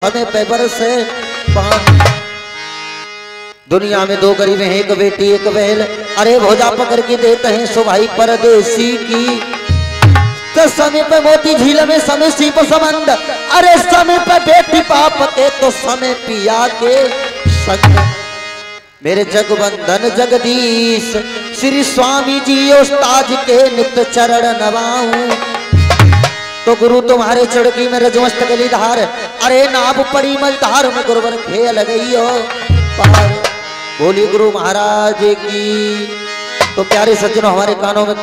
हमें पेपर से पान। दुनिया में दो गरीब हैं, एक बेटी एक बहन। अरे भोजा पकड़ के देते हैं सुभाई परदेसी की। तो समय पे मोती झील में समय सीप संबंध। अरे समय पे बेटी पाप के तो समय पिया के संग। मेरे जगबंधन जगदीश श्री स्वामी जी उस्ताद के नित्य चरण नवाऊं। तो गुरु तुम्हारे चढ़की में रजमस्त गली धार। अरे नाभ पड़ी मलधार में गुरुवर खेल गई हो पार। बोली गुरु महाराज की। तो प्यारे सज्जनों, हमारे कानों में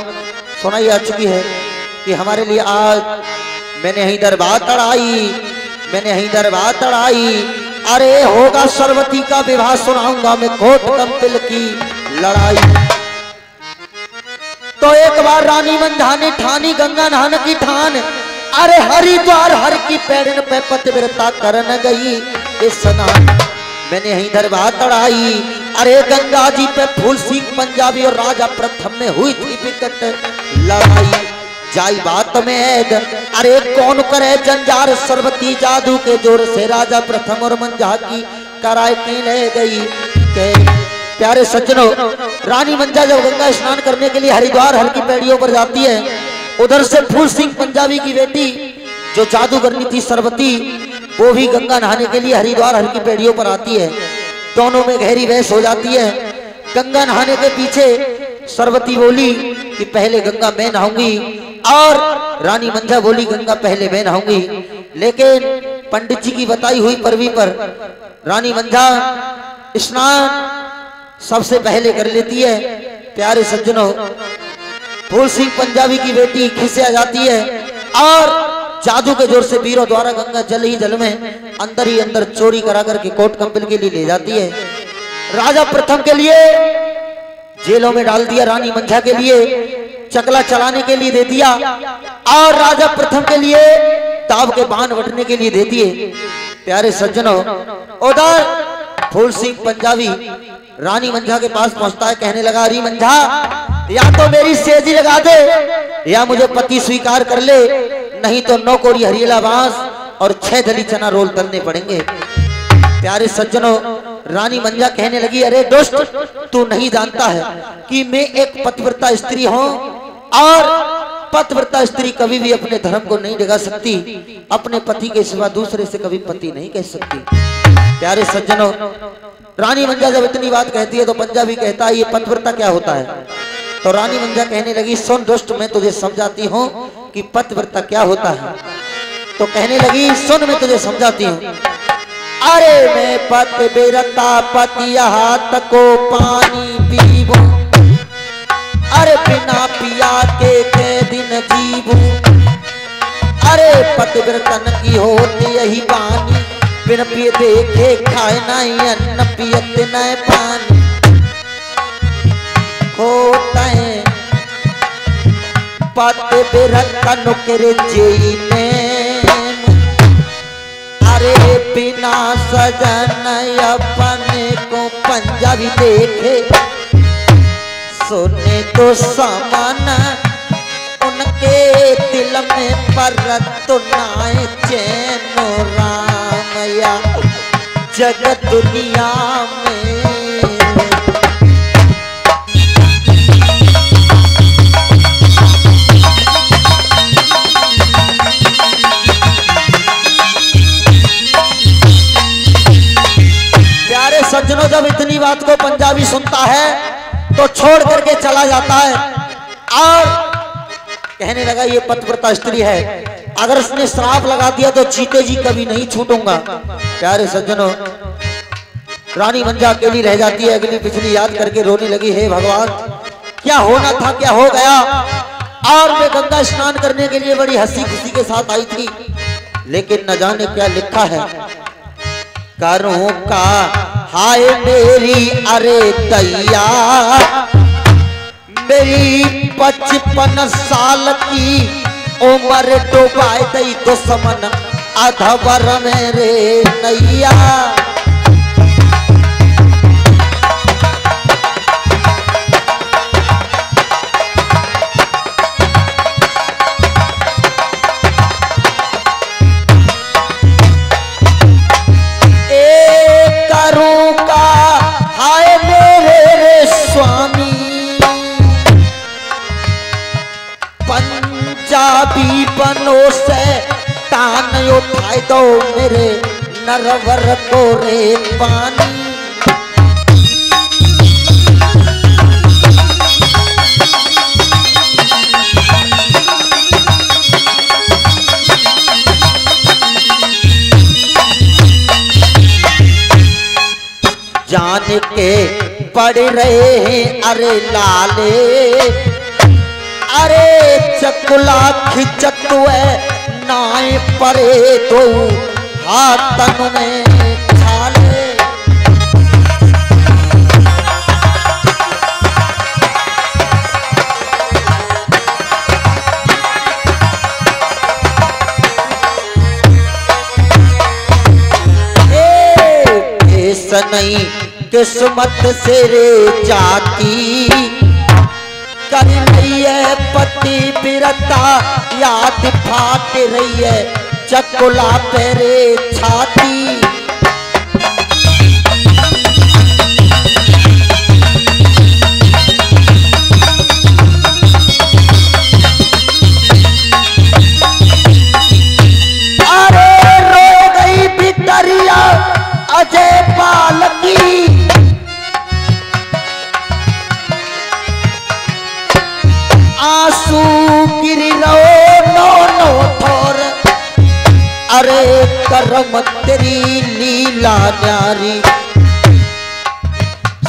सुनाई आ चुकी है कि हमारे लिए आज मैंने यही दरबार तड़ाई। अरे होगा सरवती का विवाह, सुनाऊंगा मैं कोट कंपिल की लड़ाई। तो एक बार रानी मंझा ने ठानी गंगा नहान की ठान। अरे हरिद्वार हर की पैड़न पे पतिव्रता करन गई स्नान। मैंने यही दरबार तड़ाई। अरे गंगा जी पे फूल सिंह पंजाबी और राजा प्रथम में हुई थी विकट लड़ाई। जाई बात में ऐद। अरे कौन करे जंजार, सरवती जादू के जोर से राजा प्रथम और मंझा की कराए की ले गई। प्यारे सज्जनों, रानी मंझा जब गंगा स्नान करने के लिए हरिद्वार हर की पैड़ियों पर जाती है, उधर से फूल सिंह पंजाबी की बेटी जो जादूगरनी थी सरवती, वो भी गंगा नहाने के लिए हरिद्वार हर की पैड़ियों पर आती है। दोनों में गहरी बहस हो जाती है। गंगा नहाने के पीछे सरवती बोली कि पहले गंगा मैं नहाऊंगी, और रानी मंझा बोली गंगा पहले मैं नहाऊंगी। लेकिन पंडित जी की बताई हुई परवी पर रानी मंझा स्नान सबसे पहले कर लेती है। प्यारे सज्जनों, फूल सिंह पंजाबी की बेटी खिसे आ जाती है और जादू के जोर से वीरों द्वारा गंगा जल ही जल में अंदर ही अंदर चोरी करा करके कोट कंपिल के लिए ले जाती है। राजा प्रथम के लिए जेलों में डाल दिया, रानी मंझा के लिए चकला चलाने के लिए दे दिया, और राजा प्रथम के लिए ताव के बाण बटने के लिए दे दिए। प्यारे सज्जनों, उधर फूल सिंह पंजाबी रानी मंझा के पास पहुंचता है, कहने लगा अरे मंझा, या तो मेरी सेजी लगा दे या मुझे पति स्वीकार कर ले, नहीं तो 9 कोड़ी हरियाला बांस और 6 दली चना रोल तलने पड़ेंगे। प्यारे सज्जनों, रानी मंझा कहने लगी अरे दोस्त, तू नहीं जानता है कि मैं एक पतिव्रता स्त्री हूं, और पतिव्रता स्त्री कभी भी अपने धर्म को नहीं जगा सकती, अपने पति के सिवा दूसरे से कभी पति नहीं कह सकती। प्यारे सज्जनों, रानी मंझा जब इतनी बात कहती है तो पंजाबी कहता है ये पतिव्रता क्या होता है। तो रानी मंझा कहने लगी सुन दोस्त, मैं तुझे समझाती हूँ कि पतिव्रता क्या होता है। तो कहने लगी सुन, मैं तुझे समझाती हूँ। अरे मैं पतिव्रता पति हाथ को पानी पीबो, अरे बिना पिया के दिन जीवो। अरे पतिव्रतन की होती यही बानी, बिन पिए देखे खाए नहीं अन्न, पियत नहीं पानी। होता है पतिव्रतन के जीने, अरे बिना सजन अपने को पंजाबी देखे, सुने तो समान उनके दिल में परत नाए चैन रामया जगत दुनिया में। प्यारे सज्जनों, जब इतनी बात को पंजाबी सुनता है तो छोड़ करके चला जाता है और कहने लगा ये पतिव्रता स्त्री है, अगर उसने श्राप लगा दिया तो जीते जी कभी नहीं छूटूंगा। प्यारे सज्जनों, रानी मंझा अकेली रह जाती है, अगली पिछली याद करके रोने लगी, हे भगवान, क्या होना था क्या हो गया। और मैं गंगा स्नान करने के लिए बड़ी हंसी खुशी के साथ आई थी, लेकिन न जाने क्या लिखा है। करूं का हाय मेरी अरे दैया, मेरी 55 साल की उम्र डुबाए दई दुश्मन अधवर मेरे नैया। से तान उठाए दो मेरे नरवर को रे पानी। जान के पड़ रहे हैं अरे लाले, अरे चकुला खिचत नाए परे दो हाथन में छाले। ऐसा नहीं किस्मत से रे जाती, कर रही है पति बिरता याद फाट रही है चकुला पे रे छाती। अरे रो गई भितरिया अजय पालकी, आंसू गिर रो नो नो थोर, अरे करम तेरी लीला न्यारी।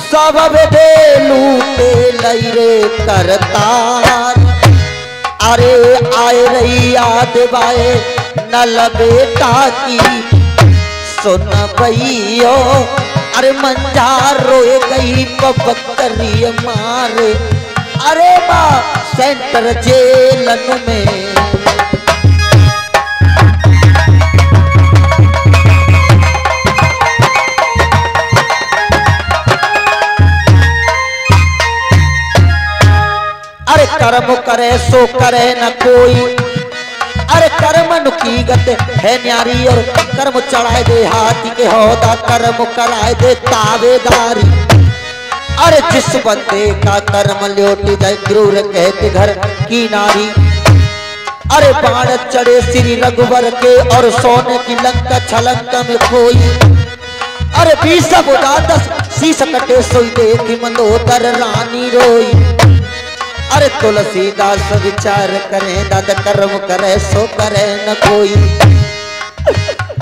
सब दे लूटे लई रे करतार, अरे आए रही याद बाए नल बेटा की सुन भैयो। अरे मंजार रोए गई बकरी मारे, अरे बा सेंटर जेलन में। अरे कर्म करे सो करे न कोई, अरे कर्म की गत है न्यारी और कर्म चढ़ाए दे हाथी के होदा, कर्म कराए दे तावेदारी। अरे जिस बंदे का कर्म ल्योटी जाए क्रूर कहते घर की नारी। अरे बाण चढ़े श्री रघुवर के और सोने की लंका छलंका में खोई, अरे 20 10 शीश कटे सोई देखी मंदोदर रानी रोई। अरे तुलसीदास विचार करें दाद कर्म करे सो करे न कोई,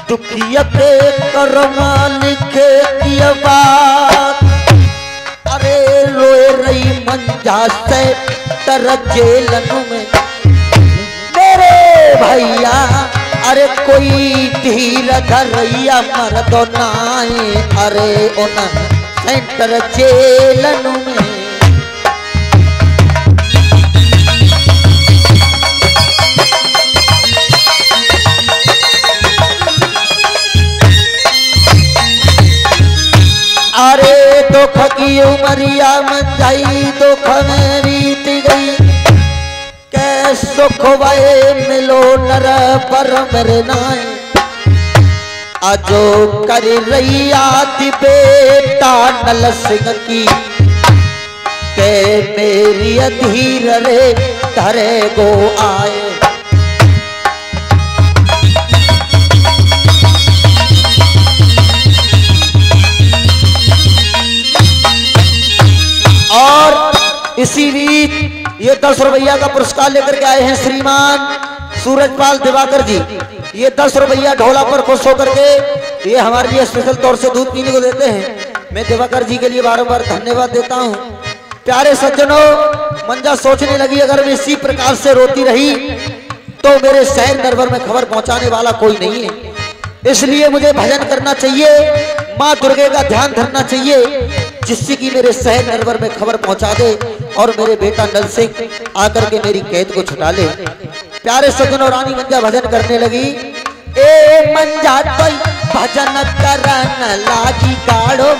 दुखिया पे कर्मा लिखे किया बात। अरे रोए रही मंजा से तर जेलन में मेरे भैया। अरे कोई धीर धरैया मर दो नाए, अरे उन सेंटर जेलन में। अरे दुख की उमरिया मन जाई दुख में बीत गई, कै सुख वये मिलो नर पर मेरे नाय। अजो कर रही आदि बेटा नल सिंह की, ते मेरी अधीर रे धरे गो आए। और इसी रीत ये 10 रुपया का पुरस्कार लेकर के आए हैं श्रीमान सूरजपाल दिवाकर जी। ये 10 रुपया ढोला पर खुश होकर के ये हमारे लिए स्पेशल तौर से दूध पीने को देते हैं। मैं दिवाकर जी के लिए बार-बार धन्यवाद देता हूँ। प्यारे सज्जनों, मंजा सोचने लगी अगर मैं इसी प्रकार से रोती रही तो मेरे शहर दरबार में खबर पहुंचाने वाला कोई नहीं है। इसलिए मुझे भजन करना चाहिए, माँ दुर्गे का ध्यान धरना चाहिए, जिससे कि मेरे शहर दरबार में खबर पहुंचा दे और मेरे बेटा नल सिंह आकर के मेरी कैद को छुटा ले। प्यारे सज्जनों, रानी मंजा भजन करने लगी। ए मंजा तो भजन करन लागी गाड़ो,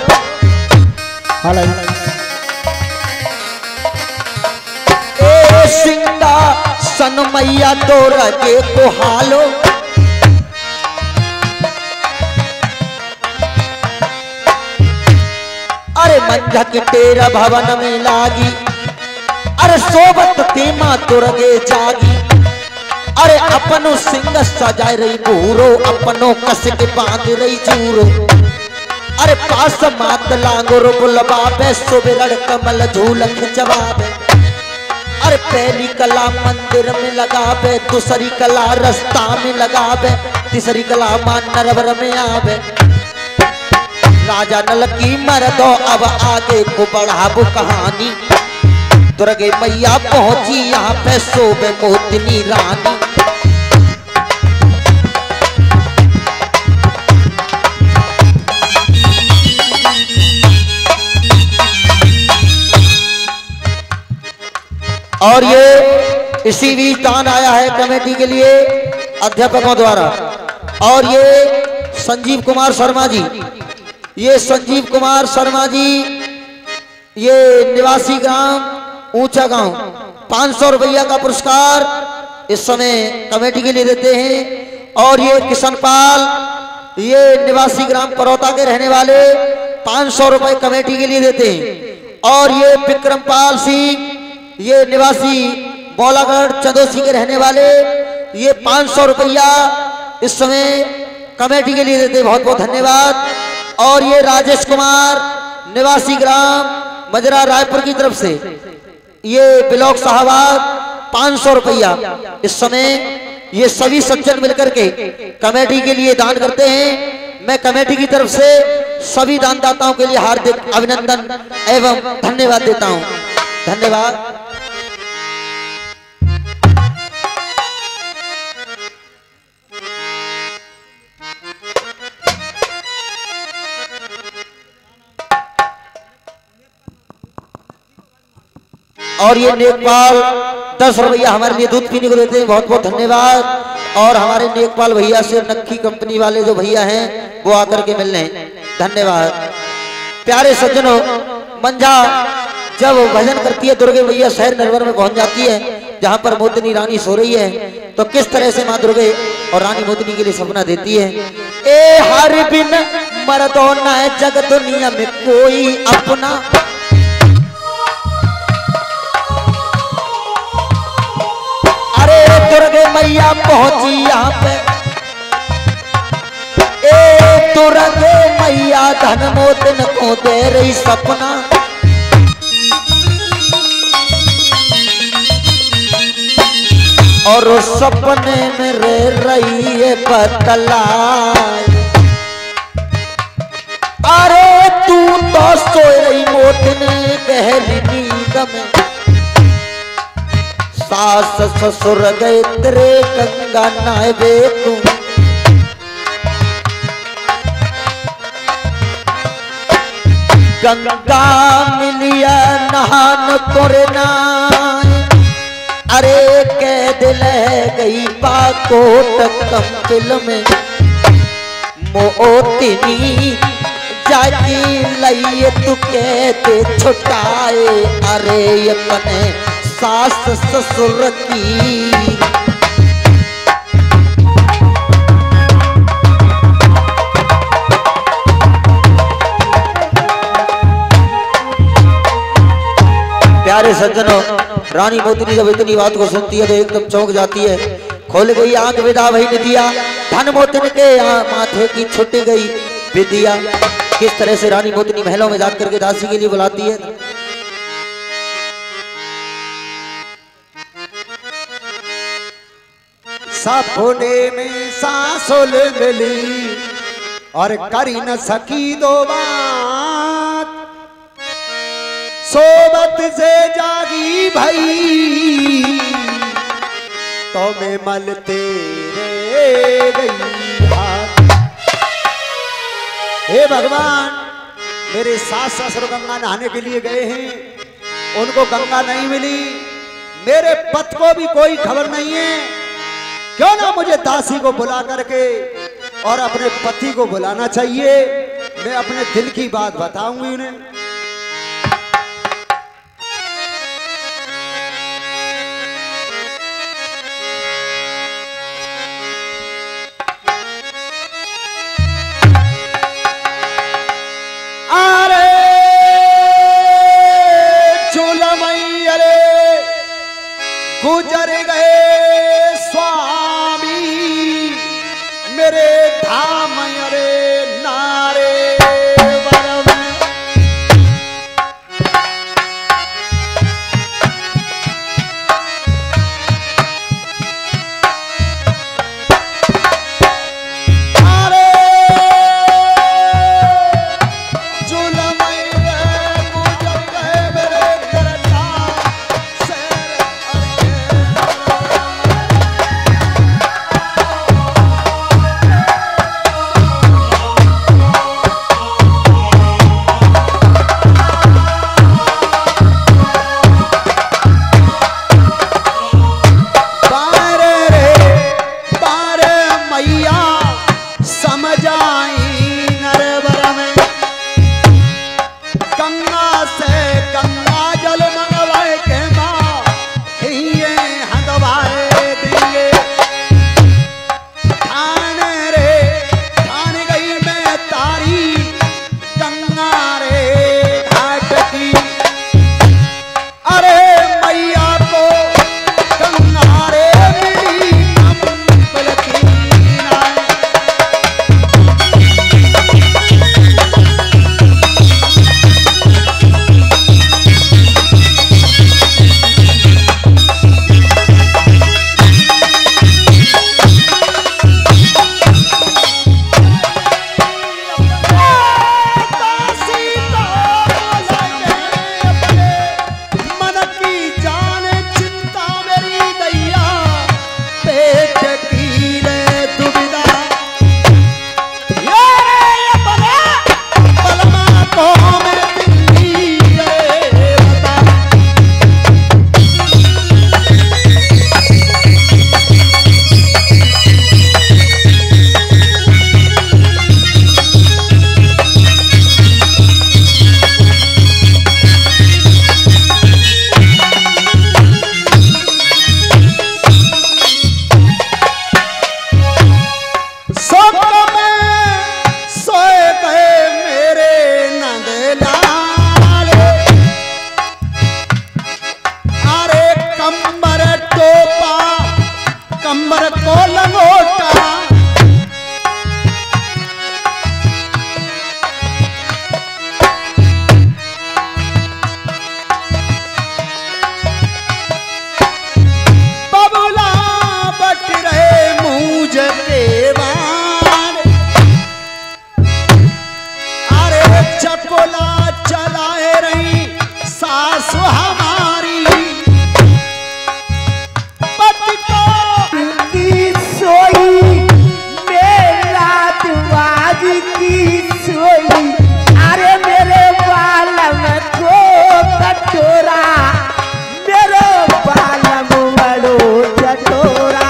ए सिंगा सन मैया तो रगे को हालो। अरे मंजा की तेरा भवन में लागी, अरे सोबत तेमा तुरगे जागी। अरे अपनो सिंह सजाए रही बूरो, अपनो कस के बांध रही चूरो। अरे पास मात लांगोरो बुलबाबे, सुबेरड़ कमल झूल खिंचवाबे। अरे पहली कला मंदिर में लगावे, दूसरी कला रास्ता में लगावे, तीसरी कला मान नरवर में आवे। राजा नल की मर्दो अब आगे को बढ़ाबो कहानी। दुर्गे मैया पहुंची यहाँ पे सोबे मोतनी रानी। और ये इसी बीच दान आया है कमेटी के लिए अध्यापकों द्वारा। और ये संजीव कुमार शर्मा जी, ये संजीव कुमार शर्मा जी, ये निवासी ग्राम ऊंचा गांव, 500 रुपया का पुरस्कार इस समय कमेटी के लिए देते हैं। और ये किशन पाल, ये निवासी ग्राम परौता के रहने वाले, 500 रुपए कमेटी के लिए देते हैं। और ये विक्रम पाल सिंह, ये निवासी बौलागढ़ चंदोसी के रहने वाले, ये 500 रुपया इस समय कमेटी के लिए देते, बहुत बहुत धन्यवाद। और ये राजेश कुमार, निवासी ग्राम मजरा रायपुर की तरफ से, ये ब्लॉक साहबाद, 500 रुपया इस समय ये सभी सज्जन मिलकर के कमेटी के लिए दान करते हैं। मैं कमेटी की तरफ से सभी दानदाताओं के लिए हार्दिक अभिनंदन एवं धन्यवाद देता हूं। धन्यवाद। और ये नेकपाल 10 रुपया हमारे लिए दूध पीने को देते हैं, बहुत बहुत धन्यवाद। और हमारे नेकपाल भैया से नक्की कंपनी वाले जो भैया हैं वो आकर के मिल रहे हैं, धन्यवाद। प्यारे सज्जनों, मंझा जब भजन करती है दुर्गे मैया शहर नरवर में पहुंच जाती है जहां पर मोतनी रानी सो रही है, तो किस तरह से मां दुर्गे और रानी मोतनी के लिए सपना देती है। ए हर बिन मरदो न जग दुनिया में कोई अपना, दुर्गे मैया पहुंची यहाँ पे, ए दुर्गे मैया धन मोतन को दे रही सपना। और उस सपने में रह रही है बतलाए, अरे तू तो सो रही मोतने गहरी नींद में, सास ससुर गए तेरे गंगा नहावे तू। गंगा मिलिया नहान तोरे नाय, अरे कह दिल गई बाकोट कंपिल में, मोतनी जागी लइए तू कहते छुटाए, अरे अपने सास ससुर की। प्यारे सज्जनों, रानी मोतनी जब इतनी बात को सुनती है तो एकदम चौंक जाती है। खोल गई आंख विदा वही निदिया, धन मोतन के माथे की छुट गई विदिया। किस तरह से रानी मोतनी महलों में जाकर के दासी के लिए बुलाती है। सपने में सांसों मिली और करी न सकी दो बात, सोबत से जागी भई तो मैं मलते रह गई बात। हे भगवान, मेरे सास ससुर गंगा नहाने के लिए गए हैं, उनको गंगा नहीं मिली, मेरे पति को भी कोई खबर नहीं है। क्यों ना मुझे दासी को बुला करके और अपने पति को बुलाना चाहिए, मैं अपने दिल की बात बताऊंगी उन्हें। अरे चूल्हा मैया रे गुजर गए स्वामी, गोला चलाए रही सासु हमारी, पति को की सोई मेरा दुआज की सोई, अरे मेरे बालम को कटोरा, मेरे बालम बड़ो चटोरा।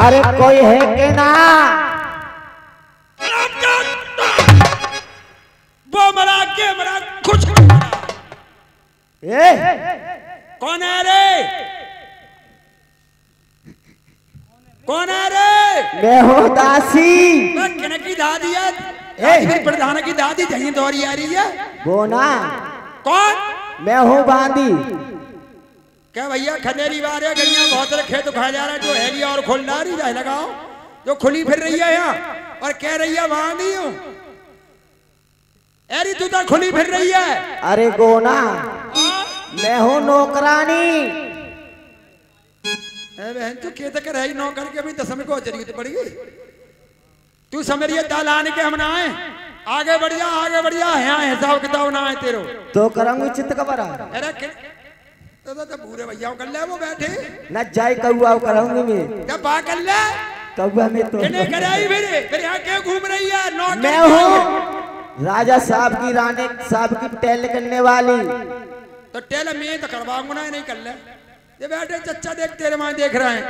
अरे कोई है कि ना? वो मरा के मरा कुछ कौन है रे? कौन है रे? मैं हूँ दासी। किन की दादी है? प्रधान की दादी जहीं दौरी आ रही है वो ना। कौन? मैं हूँ बांदी। क्या भैया खंडेरी बार है गलियां बहुत सारे खेत उखाया जा रहा है, जो हैगी और खोलना रही जाए लगाओ, जो खुली फिर रही है यहाँ और कह रही है वहां नहीं हूं, अरे तू तो खुली फिर रही है। अरे गोना मैं हूँ नौकरानी। बहन तू खेत कर रही नौकर के भी दसम को चली तो पड़ी गई। तू समझिए दाल आने के हम ना आए, आगे बढ़ जा आगे बढ़ जा, यहाँ हिसाब किताब ना आए तेरो तो करूंगी चित्त का बरा। अरे तो पूरे भैया कर ले वो बैठे न जाए कौआ करूंगी मैं। क्या बा कर ले कौआ में तो कराई फिर यहाँ क्यों घूम रही है? नौकर मैं हूँ राजा साहब की रानी साहब की टेल करने वाली। तो टेल मैं तो करवाऊंगा ना, नहीं कर ले। ये बैठे चच्चा देख तेरे माँ देख रहे हैं,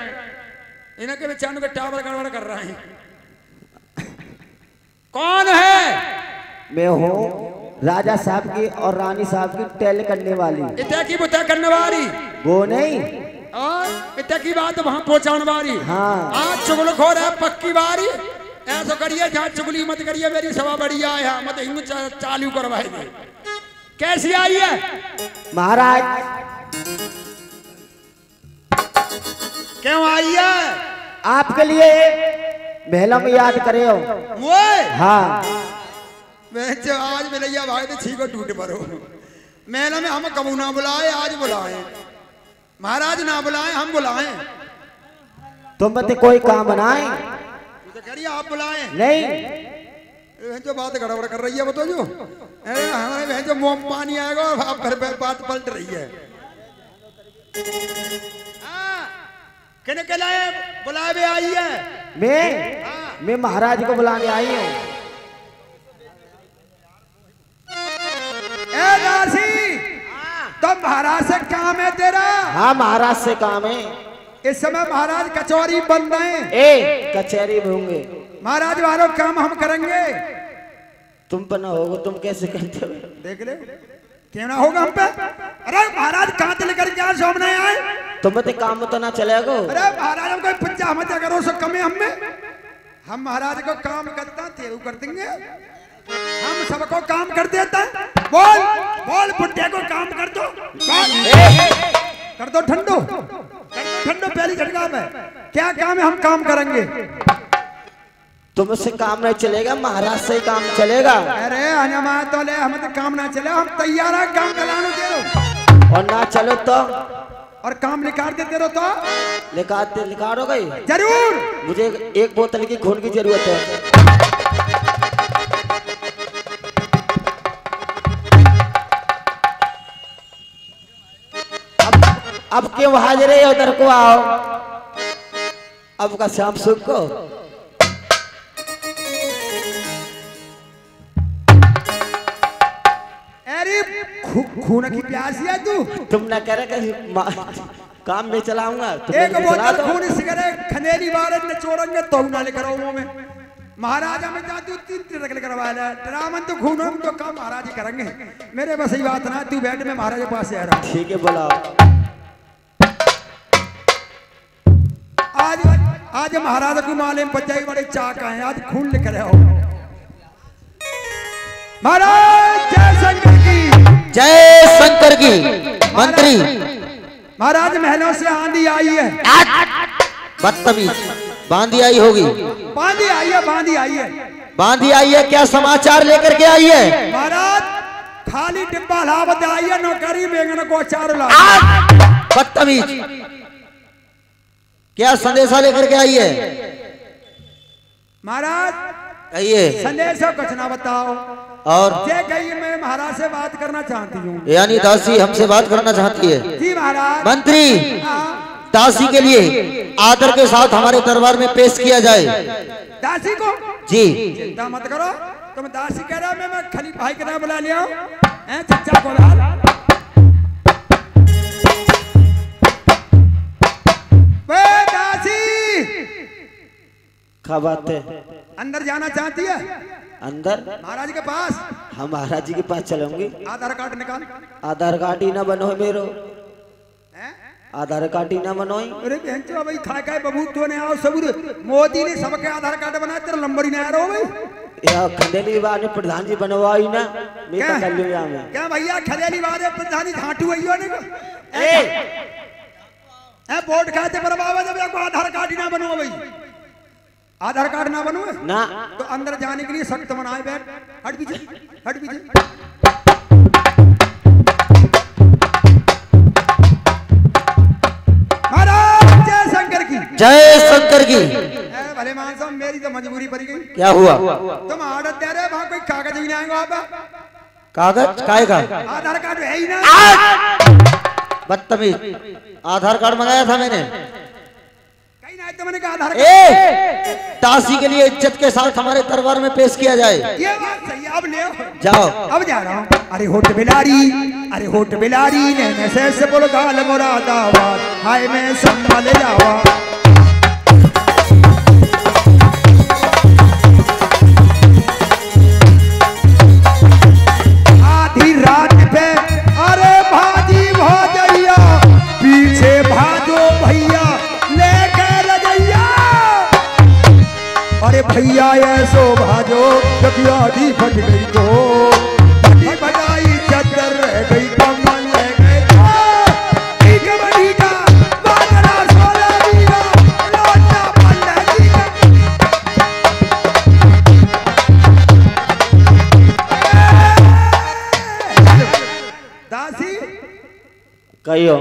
इन्हें के बेचारों के टावर गड़बड़ कर रहे हैं। कौन है? मैं हूँ राजा साहब की और रानी साहब की टेल करने वाली। इतना की बुता करने वाली वो नहीं, और इतना की बात वहां पहुंचाने वाली। हाँ आज चुगल खो रहा है पक्की बारी, ऐसा करिए जहाँ चुगली मत करिए, मेरी सभा बढ़िया है मत हिंदू चालू करवाएंगे। कैसी आई है महाराज? क्यों आई है? आपके लिए महला में याद करे हो। वो हाँ मैं जो आज मिलैया भाई तो छी को टूट पड़ो। मेला में हम कबू ना बुलाए, आज बुलाए महाराज, ना बुलाए हम बुलाए। तुम बते कोई काम बनाए तो करिए आप बुलाए नहीं। जो बात गड़बड़ कर रही है वो तो जो हमारे बहन जो मुंह पानी आएगा और आप फिर बात पलट रही है। किने के लाए बुलाए भी आई है? मैं महाराज को बुलाने आई हूँ। तो महाराज से काम है तेरा? हाँ महाराज से काम है। इस समय महाराज कचौरी बन रहे हैं। ए कचहरी में होंगे महाराज वालों काम हम करेंगे। तुम पर ना होगा, तुम कैसे करते हो? देख ले क्यों ना होगा हम पे। अरे महाराज कहाँ से लेकर क्या सोमने आए? तुम बते काम तो ना चलेगा। अरे महाराज हम कोई पुच्चा मत करो सो कमे हम महाराज को काम करता तेरू कर देंगे, हम सबको काम कर देता है। बोल बोल बुड्ढे को काम कर दो, कर दो ठंडो ठंडो पहली झटका में क्या काम है हम काम करेंगे। तुमसे काम नहीं चलेगा, महाराज से ही काम चलेगा। अरे अनमा तो ले हम तो काम ना चले, हम तैयार है काम कराने तेरो। और ना चलो तो और काम निकाल देते रहो तो लिखा दो गई। जरूर। मुझे एक बोतल की खून की जरूरत है। अब क्यों हाजिर है? उधर को आओ। अब का शाम सुख को खून की प्यासी है तू। तुम ना करे काम में चलाऊंगा। एक बोतल खून सिगरेट खनेरी बार नचोड़ेंगे तो ना लेकर आओ में महाराजा में जातू 3 तिरक लेकर वाला ड्रामन तो खून हम तो काम महाराज ही करेंगे। मेरे बस ही बात ना, तू बैठ में महाराज के पास से आ रहा। ठीक है बुलाओ। आज महाराज को माले में बचाई बड़े चाक आए, आज खून लेकर आओ। महाराज जय शंकर की। जय शंकर की। मंत्री महाराज महलों से आंधी आई है। बदतमीज, बांधी आई होगी। बांधी आई है, बांधी आई है, बांधी आई है। क्या समाचार लेकर के आई है? महाराज खाली डिब्बा लावत आई है, नौकरी बैंगन को अचार ला। बदतमीज, क्या संदेशा लेकर के आई है? महाराज कहिए। संदेश कुछ ना बताओ। और जे कही मैं महाराज से बात करना चाहती हूँ। यानी दासी हमसे बात करना चाहती है? जी महाराज। मंत्री, दासी के लिए आदर के साथ हमारे दरबार में पेश किया जाए। दासी को? जी। चिंता मत करो, तुम दासी कह रहा मैं खाली भाई के नाम बुला लिया चचा को लाल। दासी क्या बात है? अंदर जाना चाहती है? अंदर? महाराज के पास। हम महाराज जी के पास चलेंगे। आधार कार्ड निकाल। आधार कार्ड ही ना बनो मेरो। आधार कार्ड ही ना बनो। अरे बहन चो भाई खा खाए बबू तो ने आओ सबूत। मोदी ने सबके आधार कार्ड बनाया, तेरा नंबर ही नहीं आ रहा भाई। या खंडेली वाले प्रधान जी बनवाई ना, मैं तो कर लूंगा मैं। क्या भैया खंडेली वाले प्रधान जी झाटू आइयो ने को ए वोट खाते पर बाबा जब को आधार कार्ड ही ना बनवा भाई। आधार कार्ड ना बनो ना तो अंदर जाने के लिए सख्त बनाए। बैठ, हट पीछे, हट पीछे। महाराज जय शंकर की। जय शंकर की। भले मान साहब मेरी तो मजबूरी पड़ गई। क्या हुआ? तुम ऑर्डर दे रहे वहां कोई कागज ही नहीं आएगा। आप कागज काय का? आधार कार्ड है ही ना। बदतमीज, आधार कार्ड मंगाया था मैंने। कहीं ना तो मैंने कहा आधार कार्ड। दासी के लिए इज्जत के साथ हमारे दरबार में पेश किया जाए। ये बात सही है। अब ले जाओ। अब जा रहा हूँ। अरे होठ बिलारी, अरे होठ बिलारी ने से बोलो गाल मोरा दावा, हाय मैं संभाल जावा। आधी रात पे अरे भाजी भौजैया, पीछे भाजो भैया लेके रजैया। अरे भैया ऐसो भाजो जब आधी फट गई तो बजाई चद्दर रह गई, कमल रह गए का बाजरा सोला दीवा लोटा पल्ला दीवा। दासी कहियो।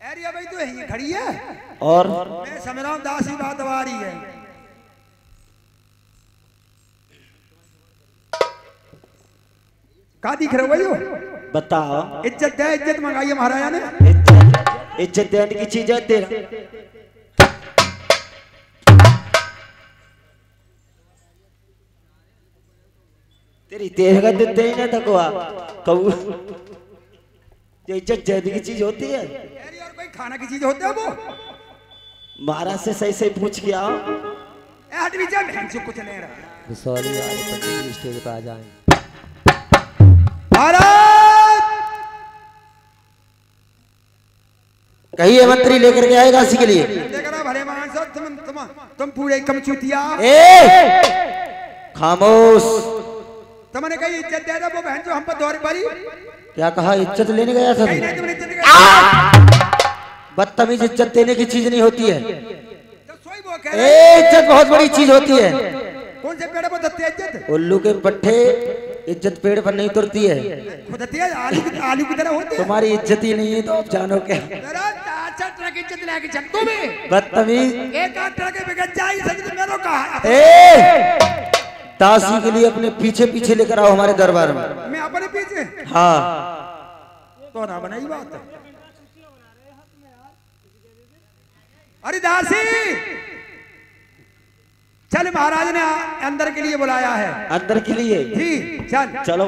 एरिया भाई तो यही खड़ी है और मैं समझ रहा हूँ दासी बात आ रही है। का दिख रहे हो? बताओ। इज्जत दे, इज्जत मंगाई है महाराजा ने। इज्जत देने की चीज है तेरा। तेरी तेरे का देते ही ना तकवा कबू। ये इज्जत देने की चीज होती है। और कोई खाना की चीज होती है वो? महाराज से सही सही पूछ के आओ। हट भी जा, बहन से कुछ नहीं रहा। सॉरी वाले पंडित जी स्टेज पे आ जाएं। महाराज कहिए मंत्री लेकर के आए दासी के लिए। देख रहा भले मान साहब तुम पूरे कम चूतिया। खामोश। तुमने कही इज्जत दे दो, वो बहन जो हम पर दौरी पड़ी। क्या कहा? इज्जत लेने गया था? कहीं नहीं तुमने इज्जत नहीं। बदतमीज, इज्जत देने की चीज नहीं होती है। तो सोई वो कह रहे इज्जत बहुत बड़ी चीज होती है। कौन से पेड़ पर दत्ते इज्जत? उल्लू के पट्टे इज्जत पेड़ पर नहीं तुरती है। खुदती है आलू की तरह होती है। तुम्हारी इज्जत ही नहीं है तो आप जानो क्या। तेरा चाचा ट्रक इज्जत लेके चल तू भी बदतमीज। एक आध ट्रक बिगड़ जाएगी सच मेरे कहा। ए दासी के लिए अपने पीछे पीछे लेकर आओ हमारे दरबार में। मैं अपने पीछे हाँ तो ना बनाई बात है। अरे दासी चल महाराज ने अंदर के लिए बुलाया है। अंदर के लिए जी चल चलो।